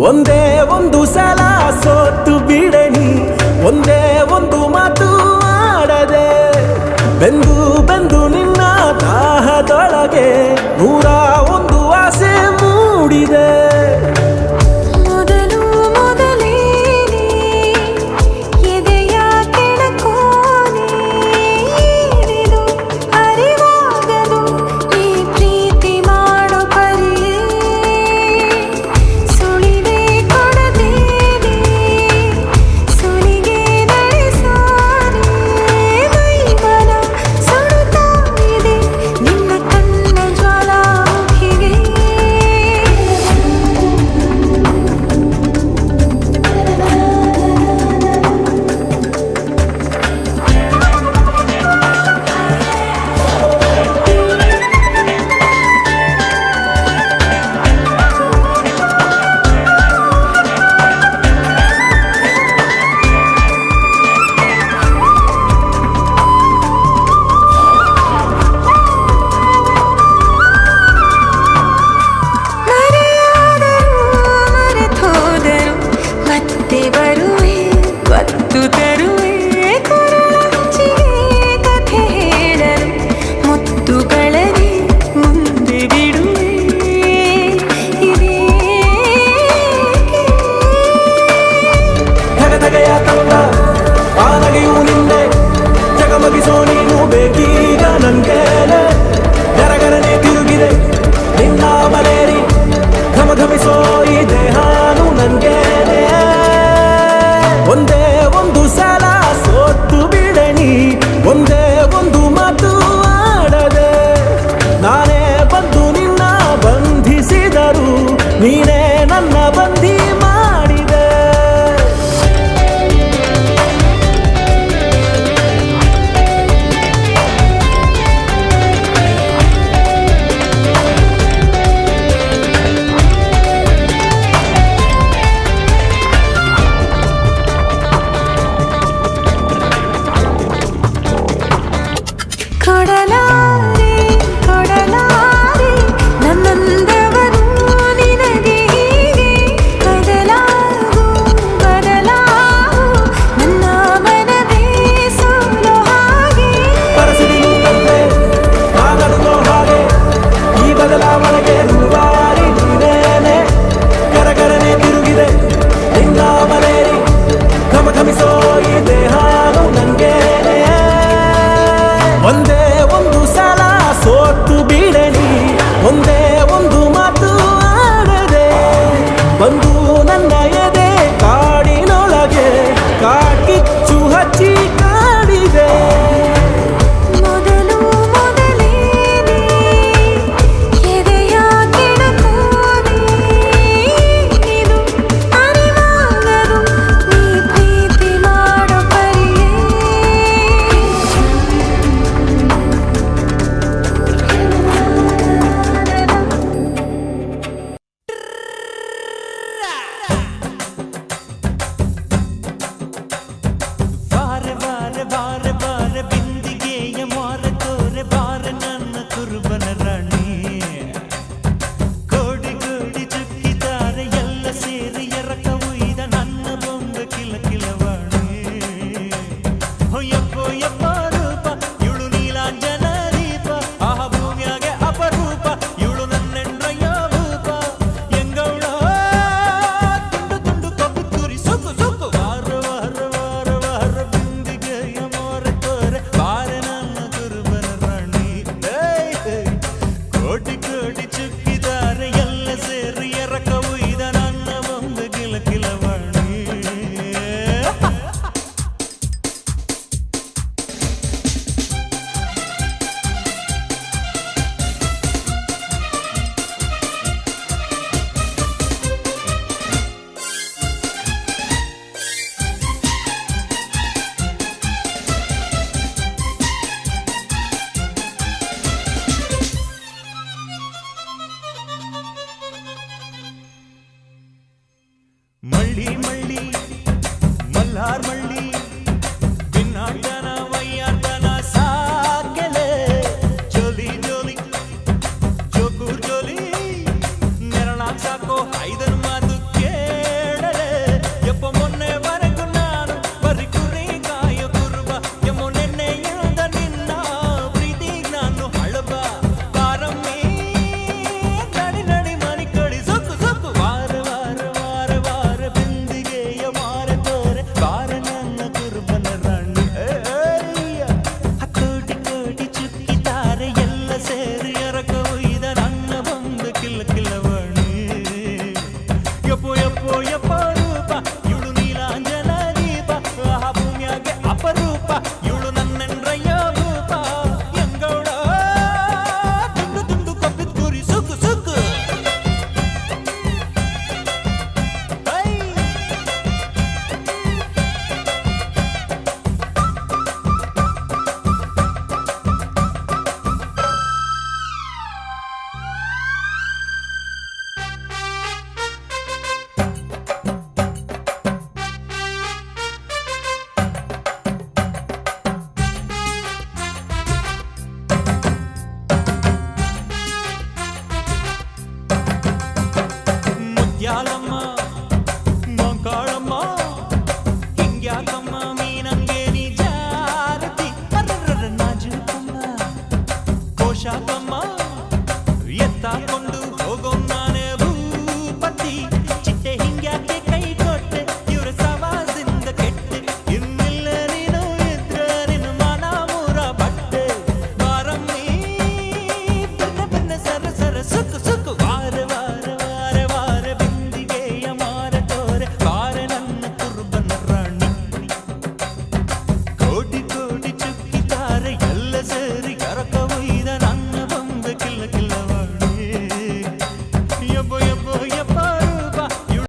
ಒಂದೇ ಒಂದು ಸಲ ಸೋತು ಬಿಡನಿ, ಒಂದೇ ಒಂದು ಮಾತು ಆಡದೆ, ಬೆಂದು ಬೆಂದು ನಿನ್ನ ದಾಹದೊಳಗೆ 101 ಆಸೆ ಮೂಡಿದೆ. ಬೇಕೀಗ ನಂಗೇನೆ ಗರಗರನೆ ತಿರುಗಿದೆ ನಿನ್ನ ಮಲೇರಿ, ಘಮಘಮಿಸೋ ಈ ದೇಹಾನು ನಂಗೇನೆ. ಒಂದೇ ಒಂದು ಸಲ ಸೋತು ಬಿಡನಿ, ಒಂದೇ ಒಂದು ಮಾತು ಆಡದೆ, ನಾನೇ ಬಂದು ನಿನ್ನ ಬಂಧಿಸಿದರು, ನೀನೇ ನನ್ನ ಬಂಧಿ ಮಾಡಿದೆ. ಕೊಡಲಾರೆ ಕೊಡಲಾರೆ ನನ್ನಂದವರು ನಿನಗೆ ಹೀಗೆ, ಬದಲಾಗು ಬದಲಾಗು ನನ್ನ ಮನವೇ ಸೋಲೋ ಹಾಗೆ. ಪರಿಸ್ಥಿತಿ ತಂದೆ ನಾನಡುಗೋ ಹಾಗೆ, ಈ ಬದಲಾವಣೆಗೆ ರೂವಾರಿ ನೀನೇನೆ, ಗರಗರನೆ ತಿರುಗಿದೆ ನಿನ್ನ ಮಲೇರಿ, ಘಮಘಮಿಸೋ ಈ ದೇಹಾನು ನಂಗೇನೆ. ಒಂದೇ ಒಂದು ಸಲ ಸೋತು ಬಿಡನಿ, ಒಂದೇ ಒಂದು ಮಾತು ಆಡದೆ, ಬಂದು ನನ್ನ ಎದೆ ಕಾಡಿನೊಳಗೆ ಕಾಟಿಚ್ಚು ಹಚ್ಚಿ ಕಾಡಿದೆ. ಮೊದಲು ಮೊದಲೇನೆ ಎದೆಯ ಕೆಣಕೋನೆ, ಇದು ಅರಿವಾಗದು ನೀ ಪ್ರೀತಿ ಮಾಡೋ ಪರಿಯೇ. ಬಾರೆ ಬಾರೆ ಬಾರೆ ಬಾರೆ ಬಿಂದಿಗೆಯ ಮಾರ ತೋರೆ ಬಾರೆ ನನ್ನ ಕುರುಬನ ರಾಣಿ, ಕೋಡಿ ಕೋಡಿ ಚುಕ್ಕಿದ್ದಾರೆ ಎಲ್ಲ ಸೇರಿ ಎರಕ ಉಯ್ದ ನನ್ನ ಬೊಂಬೆ ಕಿಲ ಕಿಲವಾಣಿ. ಹೊಯ್ಯಪ್ಪೋ ಯಪ್ಪ ರೂಪ ಇವಳು ನೀಲಾಂಜನ ದೀಪ, ಆಹ ಭೂಮಿಯಾಗೆ ಅಪರೂಪ ಇವಳು ನನ್ನೆಂಡ್ರಯ್ಯ ಭೂಪ. ಎಂಗೌಳ ತುಂಡು ತುಂಡು ಕಬ್ಬು ತುರಿ ಸುಕ್ಕು ಸುಕ್ಕು, ವಾರ ವಾರ ವಾರ ವಾರ ಬಿಂದಿಗೆಯ ಮಾರ ತೋರೆ ಬಾರೆ ನನ್ನ ಕುರುಬನ ರಾಣಿ. ಕೋಟಿ ಕೋಟಿ ಚುಕ್ಕಿದ್ದಾರೆ ಎಲ್ಲ ಸೇರಿ ಎರಕ ಉಯ್ದ ನನ್ನ ಬೊಂಬೆ ಕಿಲ ಕಿಲವಾಣಿ. ಮಳ್ಳಿ ಮಳ್ಳಿ